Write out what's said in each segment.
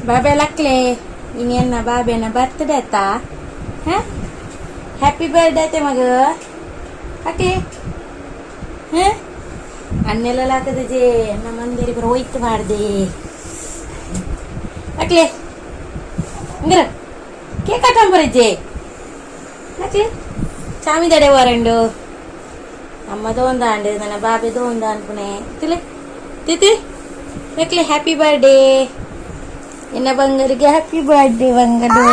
ಬಾಬೆ ಲಕ್ಲೆ ಇನ್ನೇನ ಬಾಬೆನ ಬರ್ತ್ಡೇ ಆಯ್ತಾ? Happy birthday ಆಯ್ತೆ ಮಗ ಅಕ್ಲೆ. ಅನ್ನೆಲ್ಲ ಹಾಕದ ಜೇ ನಮ್ಮ ಮಂದಿರಿಗೆ ಹೋಯ್ತು ಮಾಡ್ದೆ ಅಕ್ಲೆ. ಹಂಗಾರ ಕೇಕ್ ಕಟ್ಟಂಬರಜ್ಜೆ ಅಕ್ಲೆ. ಚಾಮಿದಡೆ ವಾರಂಡು ಅಮ್ಮದು ಒಂದು ಆಂಡು ನನ್ನ ಬಾಬೆದು ಒಂದು ಅನ್ಪುಣೆ ತಿಳಿ ತಿತಿ ಅಕ್ಲೆ. ಹ್ಯಾಪಿ ಬರ್ಡೇ ಎನ್ನ ಬಂಗಾರಿಗೆ, ಹ್ಯಾಪಿ ಬರ್ಡೇ ಬಂಗಡು.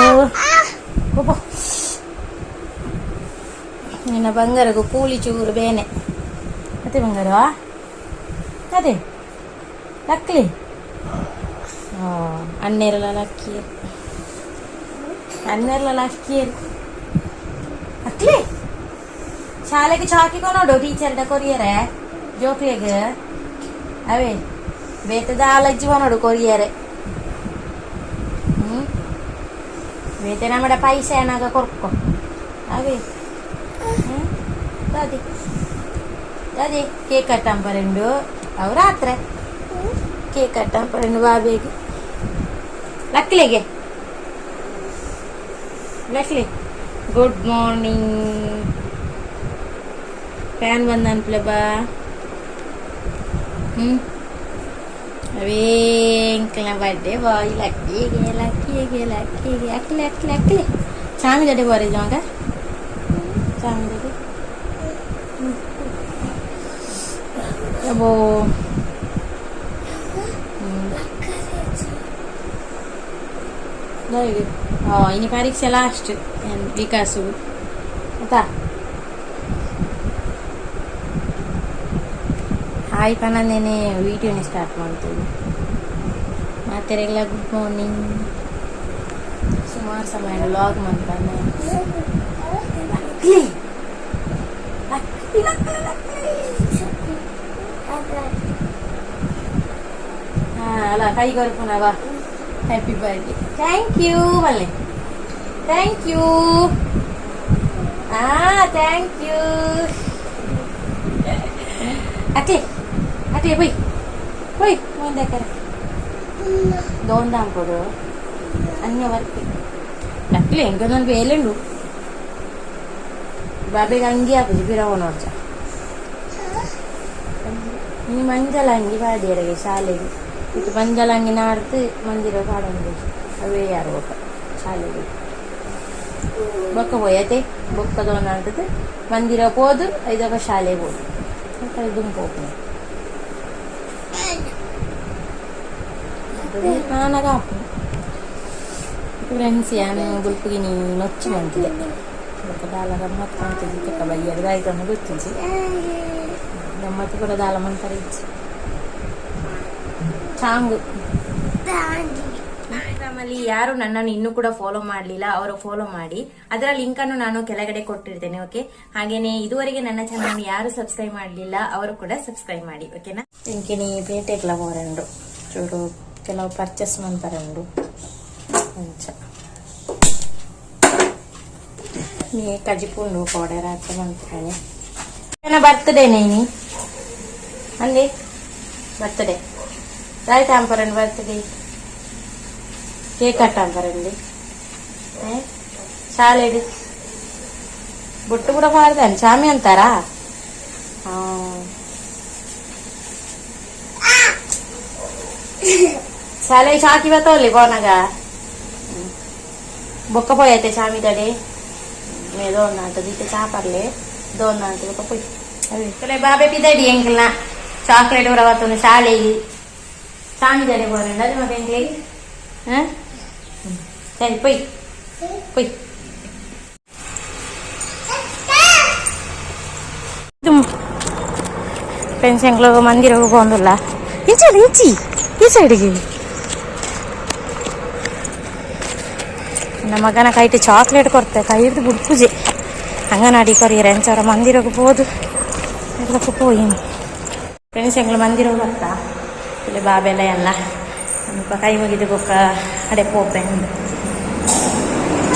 ನಿನ್ನ ಬಂಗಾರಗೂ ಕೂಲಿ ಚೂರು ಬೇನೆ ಅದೇ ಬಂಗಾರ ಅದೇ ಲಕ್ಲಿ. ಅನ್ನೆರಲ ಲಕ್ಕಿಯರು ಅನ್ನೆರಲ ಅಕ್ಕಿಯರು ಅಕ್ಲಿ. ಶಾಲೆಗೆ ಚಾಕಿಕೊ ನೋಡು ಟೀಚರ್ಡ ಕೊರಿಯರೆ ಜೋಕ್ಲಿಗೆ ಅವೇ ಬೇತದ ಆಲಜ್ಜಿ ನೋಡು ಕೊರಿಯರೆ. ಬೇತೆ ನಮ್ಮಡ ಪೈಸೆ ಏನಾಗ ಕೊರ್ಕೊ ಅವೇ ಅದೇ ಅದೇ ಕೇಕ್ ಕಟ್ಟಂಪರೆಂಡು ಅವು ರಾತ್ರಿ ಕೇಕ್ ಕಟ್ಟಂಪರೆಂಡು ಬಾಬೇಗೆ ಲಕ್ಲಿಗೆ. ಲಕ್ಲಿ ಗುಡ್ ಮಾರ್ನಿಂಗ್. ಫ್ಯಾನ್ ಬಂದ ಅನ್ಪ್ಲೆ ಬಾ. ಅವೇ ಅಂಕಲ್ನ ಬರ್ಡೇ ಬಾಯ್ ಲಕ್ಕಿಗೆ ಲಕ್ಕಿಗೆ ಲಕ್ಕಿಗೆ ಅಕ್ಲೆ ಅಕ್ಲೆ ಅಕ್ಲೆ. ಚಾಮಿದಡೆ ಬಾರಿ ಜಾಗ ಚಾಮಿದಡೆ ಅಬೋ. ಇನಿ ಪರೀಕ್ಷೆ ಲಾಸ್ಟ್ ವಿಕಾಸು ಆಯ್ತಾ. ಹಾಯ್ ಪನ್ನಂದೇನೆ ವಿಡಿಯೋನೇ ಸ್ಟಾರ್ಟ್ ಮಾಡ್ತೀವಿ ಮಾತೆರೆಲ್ಲ. Good morning. ಸುಮಾರು ಸಮಯ ವ್ಲಾಗ್ ಮಾಡ್ತಾನೆ. ಅಲ್ಲ ಕೈ ಕೊರ್ಪುನವ. Happy birthday. ಥ್ಯಾಂಕ್ ಯು ಮಲ್ಲೆ. Thank you. ಥ್ಯಾಂಕ್ ಯು ಅಕ್ಲೆ ಅಕ್ಲೆ. ಬೈ ಬೈ ಮುಂದೆ ದೋಂದಾಂಪುಡು ಅನ್ಯ ವರ್ತಿ ಅಕ್ಲೆ ಎಂಕೊಂದು ಬೇಲೆಂಡು ಬಾಬೆಗೆ ಅಂಗಿ ಹಾಕುದು ಬಿರವ ನೋಡ್ಚ. ನೀ ಮಂಜಲ ಅಂಗಿ ಬಾಡಿಯರಿಗೆ ಶಾಲೆಗೆ ಇದು ಮಂಜಲ ಅಂಗಿ ನಾಡ್ತು ಮಂದಿರ ಪಾಡಂದು ಅವೇ ಯಾರು ಒಬ್ಬ ಶಾಲೆಗೆ ಬೊಕ್ಕ ಹೋಯತೆ ಬೊಕ್ಕದ ನಾಡ್ದು ಮಂದಿರ ಹೋದು ಐದಾಗ ಶಾಲೆಗೆ ಹೋದು ದುಂಪು ಹೋಗ್ತೀನಿ ನಾನಾಗ ಹಾಕು ಫ್ರೆಂಡ್ಸ್ ಯಾನು ಗುಲ್ಪಿಗೆ ನೀ ನೊಚ್ಚು ಮಾಡ್ತಿದ್ದೆ ದಾಲ ಗಮ್ಮತ್ತು ಮಾಡ್ತಿದ್ದೆ ಚಕ್ಕ ಬಯ್ಯರು ಗಾಯಕನ್ನು ಗೊತ್ತಿಸಿ ಗಮ್ಮತ್ತು ಕೂಡ ದಾಲ ಮಾಡ್ತಾರೆ ಇಚ್ಚಿ ಚಾಂಗು. ಇನ್ಸ್ಟಾಗ್ರಾಮಲ್ಲಿ ಯಾರು ನನ್ನನ್ನು ಇನ್ನೂ ಕೂಡ ಫಾಲೋ ಮಾಡಲಿಲ್ಲ ಅವರು ಫಾಲೋ ಮಾಡಿ, ಅದರ ಲಿಂಕ್ ಅನ್ನು ನಾನು ಕೆಳಗಡೆ ಕೊಟ್ಟಿರ್ತೇನೆ. ಓಕೆ, ಹಾಗೇನೆ ಇದುವರೆಗೆ ನನ್ನ ಚಾನಲ್ ಯಾರು ಸಬ್ಸ್ಕ್ರೈಬ್ ಮಾಡಲಿಲ್ಲ ಅವರು ಕೂಡ ಸಬ್ಸ್ಕ್ರೈಬ್ ಮಾಡಿ. ಓಕೆನಾ. ಇಂಕಿನಿ ಪೇಟೆಗ್ಲ ಹೋರಂಡು ಚೂರು ಕೆಲವು ಪರ್ಚೇಸ್ ಮಾಡ್ತಾರಂಡು ಕೊಂಚ ನೀ ಕಜಿಪುಂಡು ಪೌಡರ್ ಹಾಕಿ ಮಾಡ್ತಾನೆ. ಬರ್ತ್ಡೇನೆ ನೀ ಅಲ್ಲಿ ಬರ್ತ್ಡೇ ರಾಯ್ತ ಅಂಪರಂడి ಬರ್ತ್ಡೇ కేక్ కట్టంపరండి చాలేడు బొట్టు కూడా పాడదాను చామి అంటారా. చాలే చాకి బతోలి పోనగా బొక్కపోయైతే చామి తడి మే దోన్న అంత దిtte చాపర్లే దోన్న అంత బొక్కపోయి అవి బాబే పిదడి ఎంకల్న చాక్లెట్ కూడా వస్తుంది ಶಾಲೆಗೆ చామి తడి పోరండి అది మా ఎంకలిಗೆ ಸರಿ ಪೊಯ್ ಪೊಯ್. ಫ್ರೆಂಡ್ಸ್ ಎಂಗ್ಳು ಮಂದಿರಗೂ ಹೋಗಲ್ಲ ಇಂಚಿ ಇಂಚಿ ಈ ಸೈಡಿಗೆ ನಮ್ಮ ಮಗನ ಕೈಟ್ ಚಾಕ್ಲೇಟ್ ಕೊಡ್ತೆ ಕೈ ಹಿಡಿದು ಬುಡ್ಪುಜೆ ಅಂಗನವಾಡಿ ಕೊರಿಯರೆ ಎಂಚವರ ಮಂದಿರಗೂ ಹೋದು ಎಲ್ಲಕ್ಕೂ ಪೋಯಿ. ಫ್ರೆಂಡ್ಸ್ ಎಂಗ್ಳು ಮಂದಿರ ಬರ್ತಾ ಇಲ್ಲಿ ಬಾಬೆಲ್ಲ ಎಲ್ಲ ಸ್ವಲ್ಪ ಕೈ ಮುಗಿದು ಬೊಕ್ಕ ಅಡೆ ಪೋಪೆ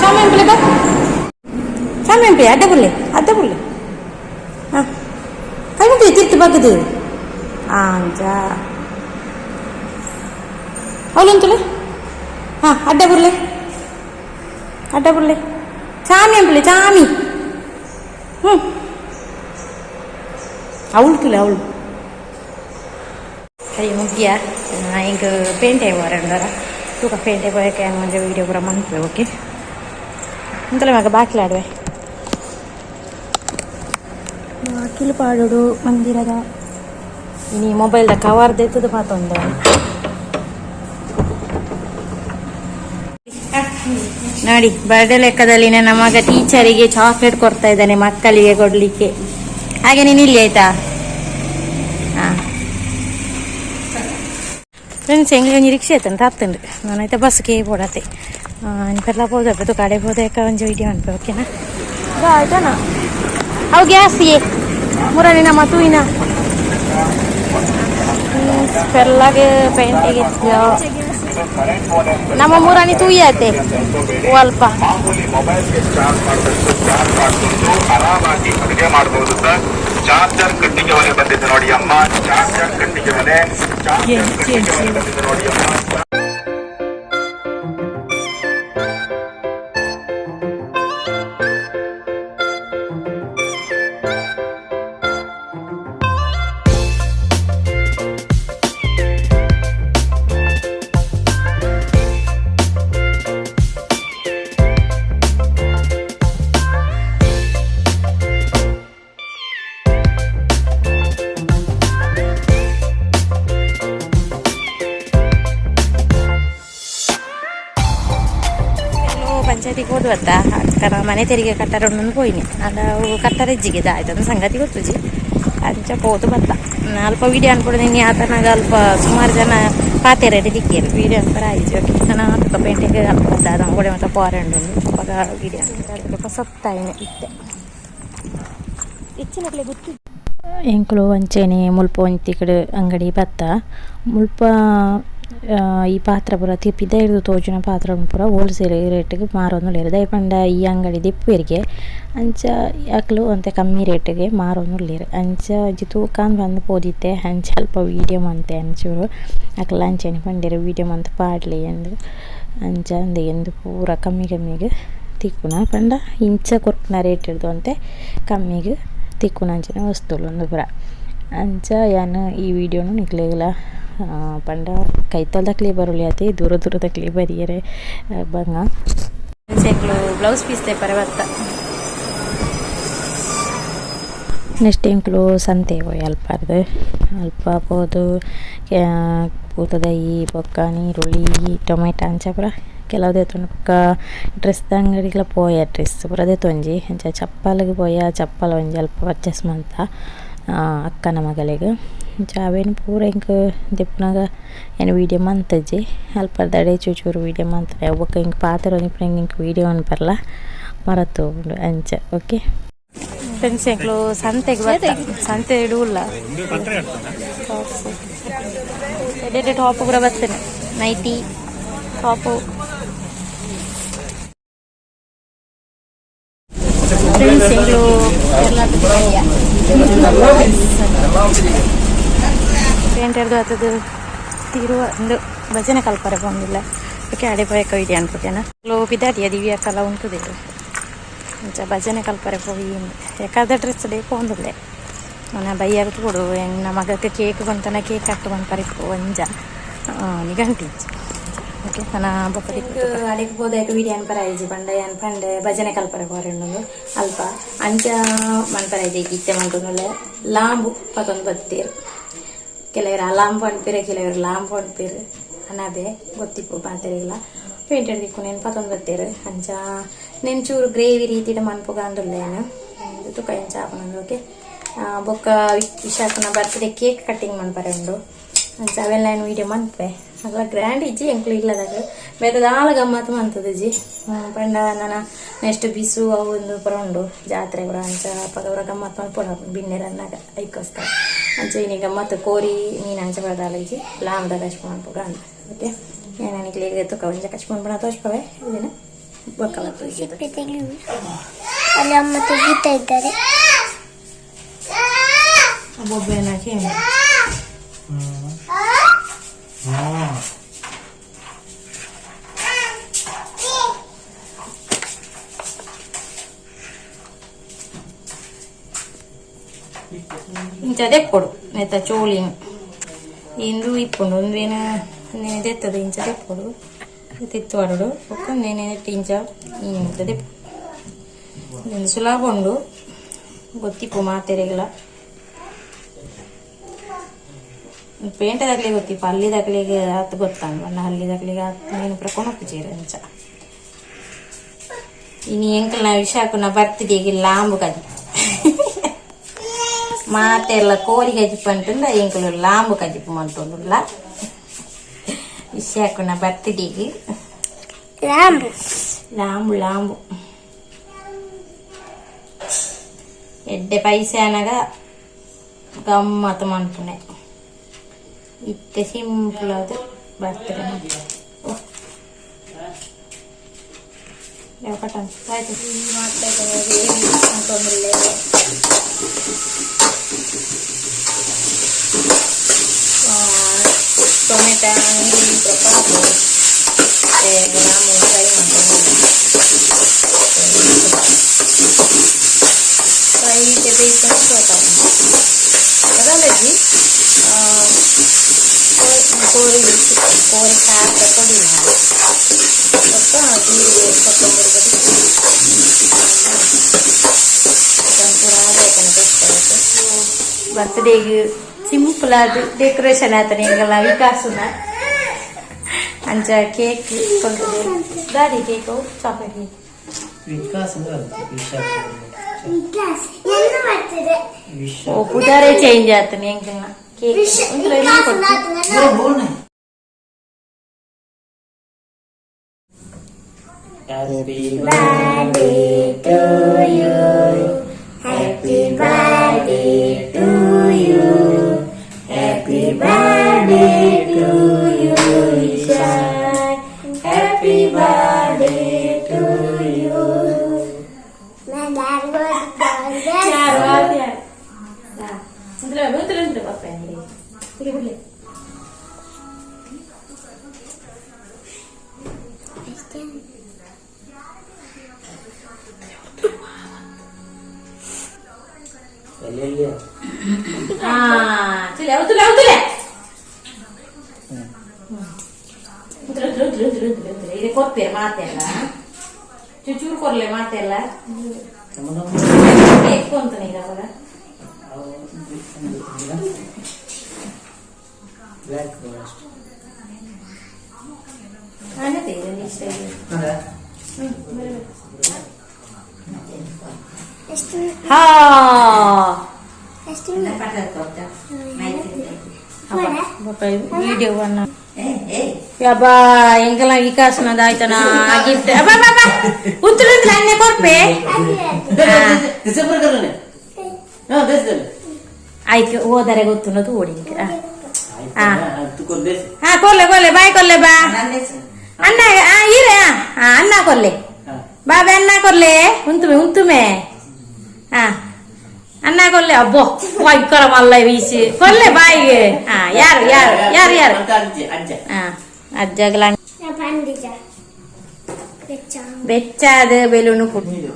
ಚಾಮೆಂಪಿ ಬಾ ಚಾಮೆಂಪಿ ಅಡ್ಡ ಬುಲ್ಲೆ ಹಾಂ ಕೈ ಮುಗಿದು ತಿತ್ತು ಬಗ್ಗದು ಅಂಜ ಅವಳಂತಲ್ಲ ಹಾಂ ಅಡ್ಡ ಬರಲಿ ಚಾಮಿ ಅಂಬಲಿ ಚಾಮಿ ಅವಳು ಅವಳು ಕೈ ಮುಗಿಯ ಈಗ ಪೇಂಟೆ ಹೋರಂಡರ ತೂಕ ಪೇಂಟೆ ಹೋಯಕ್ಕೆ ಒಂದು ವೀಡಿಯೋ ಕೂಡ ಮಂತ್ಲೆ ಓಕೆ ಅಂತಲೇ ಮಗ ಬಾಕಿಲಾಡುವೆ ಬಾಕಿಲು ಪಾಡೋಡು ಮಂದಿರದ ಇನ್ನು ಮೊಬೈಲ್ದ ಕವರ್ದು ಎತ್ತದು ಮಾತೊಂದು ನೋಡಿ ಬರ್ಡೇ ಲೆಕ್ಕದಲ್ಲಿ ನನ್ನ ಮಗ ಟೀಚರಿಗೆ ಚಾಕ್ಲೇಟ್ ಕೊಡ್ತಾ ಇದ್ದಾನೆ ಮಕ್ಕಳಿಗೆ ಕೊಡ್ಲಿಕ್ಕೆ ಹಾಗೆ ನೀನು ಇಲ್ಲಿ ಆಯ್ತಾ ಹಾಂ ಫ್ರೆಂಡ್ಸ್ ಹೆಂಗೆ ನಿರೀಕ್ಷೆ ಆಯ್ತು ಅಂತ ಹತ್ತಂಡು ನಾನೈತೆ ಬಸ್ಗೆ ಓಡತ್ತೆ ಇನ್ಪೆಲ್ಲ ಹೋದಪ್ಪು ಕಡೆ ಹೋದಕ್ಕ ಒಂದು ವಿಡಿಯೋ ಅನ್ಪೆ ಓಕೆನಾ ಆಯ್ತಾನ ಅವು ಗ್ಯಾಸ್ಗೆ ಮುರಳಿ ನಮ್ಮ ತೂಯಿನ ಪೆರ್ಲಾಗೆ ಪೇಂಟಿಗೆ ನಮ್ಮ ಮೂರಾಣಿ ತೂಯತೆ ಅಲ್ಪ ಆರಾಮಾಗಿ ಅಡುಗೆ ಮಾಡಬಹುದು ಸರ್. ಚಾರ್ಜರ್ ಕಟ್ಟಿಗೆ ಮನೆ ಬಂದಿದೆ ನೋಡಿ ಅಮ್ಮ, ಚಾರ್ಜರ್ ಕಟ್ಟಿಗೆ ಮನೆ ಬಂದಿದೆ ನೋಡಿ ಅಮ್ಮ. ಪಂಚಾಯತಿಗೆ ಹೋದ್ವತ್ತ ಅಕ್ಕನ ಮನೆ ತೆರಿಗೆ ಕಟ್ಟರ ಒಂದೊಂದು ಹೋಯ್ನಿ ಅವು ಕಟ್ಟರ ಹೆಜ್ಜಿಗೆ ಆಯ್ತು ಸಂಗತಿ ಗೊತ್ತುಜಿ ಅಂಚ ಹೋದು ಬತ್ತ ಅಲ್ಪ ವೀಡಿಯೋ ಅನ್ಕೊಡು ನೀನು ಆತನಾಗ ಅಲ್ಪ ಸುಮಾರು ಜನ ಪಾತೆರೆ ದಿಕ್ಕೇರು ವೀಡಿಯೋ ಅಂತಾರೆ ಆಯ್ತು ಓಕೆ ನಾನು ಆತಕ ಪೇಂಟಿಗೆ ಅಲ್ಪ ಬದ್ದ ಕೂಡ ಮತ್ತೆ ಪಾರೆಂಡು ಅವಾಗ ವೀಡಿಯೋ ಅಂತ ಸತ್ತಾಯಿನೆ ಇತ್ತೆ ಹೆಚ್ಚಿನಟ್ಲೆ ಗೊತ್ತು ಎಂಕ್ಳು ಅಂಚೆನೆ ಮುಲ್ಪ ಒಂತಿ ಕಡೆ ಅಂಗಡಿ ಬತ್ತ ಮುಲ್ಪ ಈ ಪಾತ್ರ ಪೂರ ತಿಪ್ಪಿದ್ದ ಹಿಡಿದು ತೋಜಿನ ಪಾತ್ರ ಪೂರ ಹೋಲ್ಸೇಲ್ ರೇಟಿಗೆ ಮಾರೋನು ದಯಪಂಡ ಈ ಅಂಗಡಿ ದಿಪ್ಪೇರಿಗೆ ಅಂಚ ಅಕ್ಲು ಅಂತ ಕಮ್ಮಿ ರೇಟಿಗೆ ಮಾರೋನು ಅಂಚ ಅಜ್ಜಿ ತೂಕಾನ್ ಬಂದು ಪೋದಿತ್ತೆ ಅಂಚ ಅಲ್ಪ ವೀಡಿಯೋ ಮಂತೆ ಅಂಚೂರು ಅಕ್ಲ ಅಂಚೆನೆ ಪಂಡಿರ ವೀಡಿಯೋ ಮಂತ್ ಪಾಡ್ಲಿ ಎಂದು ಅಂಚ ಅಂದೆ ಎಂದು ಪೂರ ಕಮ್ಮಿಗೆ ತಿಕ್ಕುನ ಪಂಡ ಇಂಚ ಕೊರ್ಪುನ ರೇಟ್ ಹಿಡ್ದು ಅಂತೆ ಕಮ್ಮಿಗೆ ತಿಕ್ಕುನ ಅಂಚನೆ ವಸ್ತುಗಳು ಒಂದು ಪೂರ ಅಂಚ ಯಾನು ಈ ವಿಡಿಯೋನು ನಿಕ್ಲೇಗಿಲ್ಲ ಪಂಡ ಕೈತಲ್ದಕ್ಲಿ ಬರಲಿ ಅತಿ ದೂರದಕ್ಲಿ ಬರಿಯರೆ ಬಂಗ ಎಂಕ್ಲು ಬ್ಲೌಸ್ ಪೀಸ್ ಪರ ಬತ್ತ ನೆಕ್ಸ್ಟ್ ಎಂಕ್ಲು ಸಂತೆ ಹೋಯ್ ಅಲ್ಪ ಪೋದು ಪೂತದೈ ಬೊಕ್ಕ ನೀರುಳ್ಳಿ ಟೊಮೆಟೊ ಅಂಚ ಪುರ ಕೆಲವುದೇ ತೊಂದು ಪಕ್ಕ ಡ್ರೆಸ್ದ ಅಂಗಡಿಗಳ ಪೋಯ ಡ್ರೆಸ್ ಪುರದೇ ತೊಂಜಿ ಅಂಚ ಚಪ್ಪಲಿಗೆ ಪೋಯ ಚಪ್ಪಲ್ ಒಂಜಿ ಅಲ್ಪ ಪರ್ಚೇಸ್ ಮಂತ ಅಕ್ಕನ ಮಗಳಿಗೆ ಅವೇನು ಪೂರ ಇಂಕ ದಿಪ್ಪನಾಗ ಏನು ವೀಡಿಯೋ ಮಂತಜ್ಜಿ ಅಲ್ಪ ದಡೆ ಚೂಚೂರು ವೀಡಿಯೋ ಮಂತಾರೆ ಒಬ್ಬಕ್ಕೆ ಹಿಂಗೆ ಪಾತ್ರ ಇಪ್ಪು ಹಿಂಗೆ ವೀಡಿಯೋ ಅನ್ಬರಲ್ಲ ಮರತ್ತು ಅಂಚ ಓಕೆ ಫ್ರೆಂಡ್ಸ್ ಎಂಕ್ಳು ಸಂತೆಗೆ ಸಂತೆ ಇಡುವಲ್ಲ ಎಡೆ ಟಾಪ್ ಕೂಡ ಬರ್ತೇನೆ ನೈಟಿ ಟಾಪು ಫ್ರೆಂಡ್ಸ್ ಎಂಕ್ಳು ಪೇಂಟರ್ದು ಅದು ತೀರುವ ಒಂದು ಭಜನೆ ಕಲ್ಪರೆ ಬಂದಿಲ್ಲ ಓಕೆ ಅಡೆ ಪೋಯಕ ವಿಡಿಯೋ ಅನ್ಕೋತೇನೆ ಪಿದಾಟಿಯ ದಿವ್ಯಾಕಲ್ಲ ಉಂಟುದೆ ಅಂಚ ಭಜನೆ ಕಲ್ಪರೆ ಹೋಗಿ ಯಾಕಾದ ಡ್ರೆಸ್ ಬೇಕು ಒಂದಿಲ್ಲೆ ನಾನು ಬೈಯಾಗ ಕೊಡು ನಮ್ಮ ಮಗಕ್ಕೆ ಕೇಕ್ ಬಂತನ ಕೇಕ್ ಕಟ್ಟು ಪರಿಪ್ಪು ಒಂಜ ನಿಗಂಟಿ ಓಕೆ ನಾನು ಬೊಕ್ಕಡಿ ಅಡಿಗೆ ಹೋದಾಗ ವೀಡಿಯೋ ಅನ್ಪರ ಐಜಿ ಬಂಡೆ ಅನ್ಪಂಡೆ ಭಜನೆ ಕಲ್ಪರೆ ಹೋರೆಂಡು ಅಲ್ಪ ಅಂಚ ಮನ್ಪರ ಐಜಿ ಇತ್ತೆ ಮಂಟುನಲ್ಲೇ ಲಾಂಬು ಪತ್ತೊಂದು ಬತ್ತೀರು ಕೆಲವರು ಲಾಂಬು ಅನ್ಪಿರೆ ಕೆಲವರು ಲಾಂಬು ಅನ್ಪಿರು ಅನಾಬೆ ಗೊತ್ತಿಪ್ಪು ಪಾತೆರಿಲ್ಲ ಪೇಂಟೆಡ್ ದಿಕ್ಕು ನೆನು ಪತ್ತೊಂದು ಬತ್ತೀರು ಅಂಚ ನೆಂಚೂರು ಗ್ರೇವಿ ರೀತಿಯ ಮನ್ಪುಗಾಂಡುಲ್ಲೇನು ತುಕ ಎಂಚ ಹಾಕೊಂಡು ಓಕೆ ಬೊಕ್ಕ ವಿಶಾಖನ ಬರ್ತ್ಡೇ ಕೇಕ್ ಕಟ್ಟಿಂಗ್ ಮನ್ಪರೆ ಉಂಡು ಅಂಚ ಅವೆಲ್ಲ ಏನು ವೀಡಿಯೋ ಮನ್ಪೆ ಅಲ್ಲ ಗ್ರ್ಯಾಂಡ್ ಇಜ್ಜಿ ಎಂಕ್ಲು ಇಲ್ಲದಾಗ ಬೇರೆ ಆಳ ಗಮ್ಮತ್ತು ಮಂತದ ಜಿ ಪಂಡ ನಾನು ನೆಕ್ಸ್ಟ್ ಬಿಸು ಅವು ಒಂದು ಪುರ ಉಂಡು ಜಾತ್ರೆ ಕೂಡ ಅಂಚ ಪಗವರ ಗಮ್ಮತ್ತು ಮನ್ಪೊಡ ಬಿನ್ನೆರನ್ನಾಗ ಐಕೋಸ್ಕರ ಅಂಚೆ ಇನಿ ಗಮ್ಮತ್ತು ಕೋರಿ ಮೀನು ಅಂಚ ಬರದಾಲಜಿ ಲಾಂಬದ ಕಚ್ಕೊಂಡು ಮನ್ಪುಗ ಅಂತ ಓಕೆ ಏನಿಗೆ ತುಕ ಒಂಚ ಕಚ್ಕೊಂಡು ಬಣ ತೋಚ್ಪವೆ ಇದನ್ನ ಬೊಕ್ಕಲ ಅಲ್ಲಿ ಅಮ್ಮ ತೆಗಿತಾ ಇದ್ದಾರೆ ಬೊಬ್ಬೆನಾಕಿ ಇಂಚದೆಪ್ಪೊಡು ನೆತ್ತ ಚೋಳಿನ ಇಂದು ಇಪ್ಪುಂಡು ಒಂದೇನ ನೆನೆದೆತ್ತದ ಇಂಚದೆಪ್ಪೊಡು ತಿತ್ತು ಆಡೋಡು ಒಕ್ಕೊಂದೇನೆ ಇಂಚ ಇಂಚದೆ ಸುಲಭ ಉಂಡು ಗೊತ್ತಿಪ್ಪು ಮಾತೆರೆಗಳ ಪೇಂಟದಾಗ್ಲೇ ಗೊತ್ತಿಪ್ಪ ಅಲ್ಲಿದಾಗ್ಲಿಗೆ ಹತ್ತು ಗೊತ್ತಾಗ ಅಲ್ಲಿದಾಗ್ಲಿಗೆ ಹತ್ತು ನೀನು ಪ್ರಕೊಂಡೋಗ್ತು ಚೀರ ಇಂಚ ಇನ್ನು ಎಂಕಲ್ ನಾ ವಿಷಾಕು ನಾ ಬರ್ತಿದ್ದೀಗ ಲಾಂಬು ಕದಿ ಮಾತೆಲ್ಲ ಕೋರಿ ಗಜಿಪ್ಪು ಅಂತಂದ ಎಂಕಲು ಲಾಂಬು ಕಜಿಪ್ಪು ಮಂತೊಂದುಲ್ಲ ವಿಷಾಕು ನಾ ಬರ್ತಿದ್ದೀಗ ಲಾಂಬು ಲಾಂಬು ಲಾಂಬು ಎಡ್ಡೆ ಪೈಸೆ ಅನಾಗ ಗಮ್ಮತ್ತು ಮನ್ಪುನೆ ಇತ್ತೆ ಸಿಂಪಲ್ ಅದು ಬರ್ತದೆ ಯಾವ ಕಟ್ಟ ಆಯ್ತು ಟೊಮೆಟೊ ನೀರು ಪ್ರಕಾರ ನಾನು ಫ್ರೈ ಫ್ರೈ ಬೇಯಿಸ್ಕೊಂಡು ಅದಲ್ಲಜಿ ಕೋರಿ ಸಾರು ತಗೊಂಡು ಮಾಡಿ ಸ್ವಲ್ಪ ಜೀರಿಗೆ ಕೊತ್ತಂಬರಿ ಬಡಿ ಪೂರ ಬರ್ತ್ಡೇಗೆ ಸಿಂಪಲ್ ಆದ ಡೆಕೋರೇಷನ್ ಆತನ ಹಿಂಗೆಲ್ಲ ವಿಕಾಸನ ಅಂಚ ಕೇಕ್ ಕೊಂಡ್ರೆ ದಾದಿ ಕೇಕು ಚಾಕ್ಲೇಟ್ ಕೇಕ್ ಓ ಪುದಾರೆ ಚೇಂಜ್ ಆತನ ಹೆಂಗಲ್ಲ cake Happy birthday to you. Happy birthday to you. Happy birthday to you, Isha. Happy birthday to you. ಕೊಡ್ತೀರ ಮಾತೆಲ್ಲ ಚೂಚೂರು ಕೊರ್ಲೆ ಮಾತೆಲ್ಲ ಕೊಂತಾನೆ ಈಗ ಅವಾಗ ಇಷ್ಟ ಹಾ ವಿಡಿಯೋ ಯಬ್ಬಾ ಎಂಕಲ್ಲ ವಿಕಾಸನದ ಆಯ್ತನ ಗಿಫ್ಟ್ ಉತ್ತುಲು ಅನ್ನೆ ಕೊರ್ಪೆ ಆಯ್ತು ಹೋದರೆ ಗೊತ್ತುನ್ನದು ಓಡಿ ಹಾ ಕೊಲ್ಲೆ ಕೊಲ್ಲೆ ಬಾಯ್ ಕೊಲ್ಲೆ ಬಾ ಅಣ್ಣ ಇರ ಅಣ್ಣ ಕೊಲ್ಲೆ ಬಾಬೆ ಅಣ್ಣ ಕೊಲ್ಲೆ ಉಂತುಮೆ ಹಾ ಅಣ್ಣ ಕೊಲ್ಲೆ ಅಬ್ಬೋ ವೈಕರ ಮಲ್ಲ ವೀಸಿ ಕೊಲ್ಲೆ ಬಾಯಿಗೆ ಹಾ ಯಾರು ಯಾರು ಯಾರು ಯಾರು ಹಾ ಅಜ್ಜಗಳ ಬೆಚ್ಚಾದ ಬೆಲೂನು ಕೊಟ್ಟು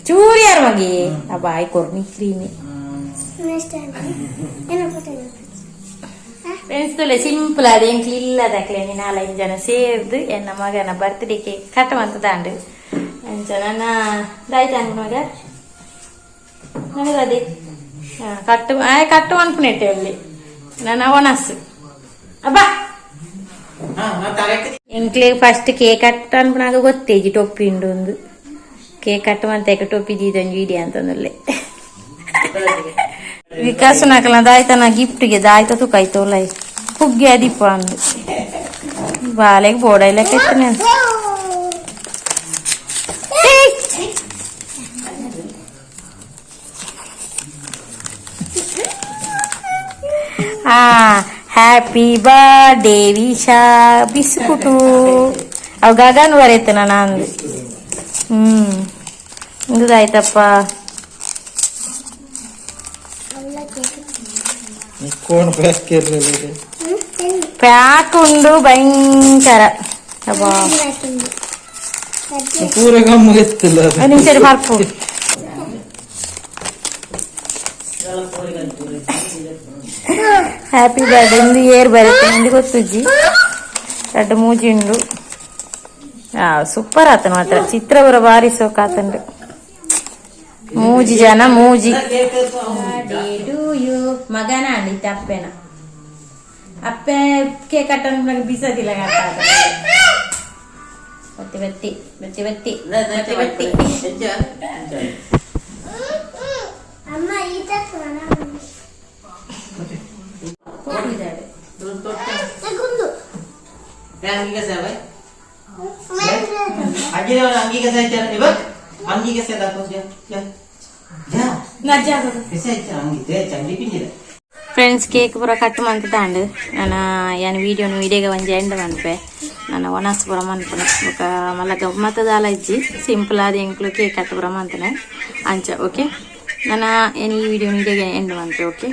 ಚೂರಿ ಯಾರು ಮಗಿ ಆ ಬಾಯಿ ಕೊರ್ನಿ ಕ್ರೀಮಿ ಫ್ರೆಂಡ್ಸ್ ತೊಲೆ ಸಿಂಪಲ್ ಆದ ಎಂಕ್ಲಿ ಇಲ್ಲದಾಕ್ಲೆ ನೀನು 4-5 ಜನ ಸೇರ್ದು ಎನ್ನ ಮಗನ ಬರ್ತ್ಡೇ ಕೇಕ್ ಕಟ್ಟುವಂತ ತಾಂಡು ಅಂಚ ನನ್ನ ದಾಯ್ತ ಅಂಗ ಮಗ ನನಗದೆ ಕಟ್ಟು ಅನ್ಪುನೆಟ್ಟೆ ಅಲ್ಲಿ ನನ್ನ ಒಣಸು ಅಬ್ಬಾ ಎಂಕ್ಲೆ ಫಸ್ಟ್ ಕೇಕ್ ಕಟ್ಟು ಅನ್ಪುನಾಗ ಗೊತ್ತೇಜಿ ಟೊಪ್ಪಿ ಉಂಡು ಒಂದು ಕೇಕ್ ಕಟ್ಟುವಂತ ಟೊಪ್ಪಿ ದೀದೊಂದು ವಿಡಿಯೋ ಅಂತಂದಲ್ಲೇ ವಿಕಾಸ ನಾಕಲ ದಾಯ್ತನ ಗಿಫ್ಟ್ಗೆ ದಾಯ್ತ ತುಕಾಯ್ತೋಲ್ಲ ಹುಗ್ಗಿ ಅದಿಪ್ಪ ಅಂದು ಬಾಲೆಗೆ ಬೋಡ ಇಲ್ಲ ಕೆತ್ತನೆ ಹಾ ಹ್ಯಾಪಿ ಬರ್ಡೇ ವಿಶಾ ಬಿಸ್ಕುಟು ಅವ್ ಗಗನ್ ಬರೈತೆ ನಾನು ಇಂದಾಯ್ತಪ್ಪ ಪ್ಯಾಕ್ ಉಂಡು ಭಯಂಕರ ಪೂರ ಗಮ್ಮ ಎತ್ತಿಲ್ಲ ನಿಮಿಷ ಮರ್ಪು ಹ್ಯಾಪಿ ಬರ್ಡೇ ಇಂದು ಏರ್ ಬರುತ್ತೆ ನಿಂದು ಗೊತ್ತುಜ್ಜಿ ಎರಡು ಮೂಜಿ ಉಂಡು ಸೂಪರ್ ಆತನ ಮಾತ್ರ ಚಿತ್ರ ಬರ ಬಾರಿ ಸೋಕಾತಂಡು ಮೂಜಿ ಜನ ಮೂಜಿ ಮಗನ ಅಂಡಿತ್ತೆ ಅಪ್ಪೆನ ಅಪ್ಪೆ ಕೇಕ್ ಕಟ್ಟನ್ನು ಬೀಸೋದಿಲ್ಲ ಬತ್ತಿ ಬತ್ತಿ ಬತ್ತಿ ಬತ್ತಿ ಬತ್ತಿ ಬತ್ತಿ ಅಮ್ಮ ಈತ ಗುಂದು ಫ್ರೆಂಡ್ಸ್ ಕೇಕ್ ಪೂರ ಕಟ್ ಮಂತ್ ತಾಂಡು ನಾನು ಏನು ವೀಡಿಯೋಗೆ ಒಂಜಿ ಎಂಡ್ ಮನ್ಪೆ ನಾನು ಒಣಸ್ ಪೂರ ಮನ್ಪನೆ ಬೊಕ ಮಲ್ಲ ಗಮ್ಮತ್ತದಾಲ ಇಜ್ಜಿ ಸಿಂಪಲ್ ಆದ ಎಂಕ್ಲು ಕೇಕ್ ಕಟ್ ಪೂರ ಮಂತನೆ ಅಂಚ ಓಕೆ ನಾನು ಏನು ಈ ವಿಡಿಯೋಗೆ ಎಂಡ್ ಮನ್ಪೆ ಓಕೆ.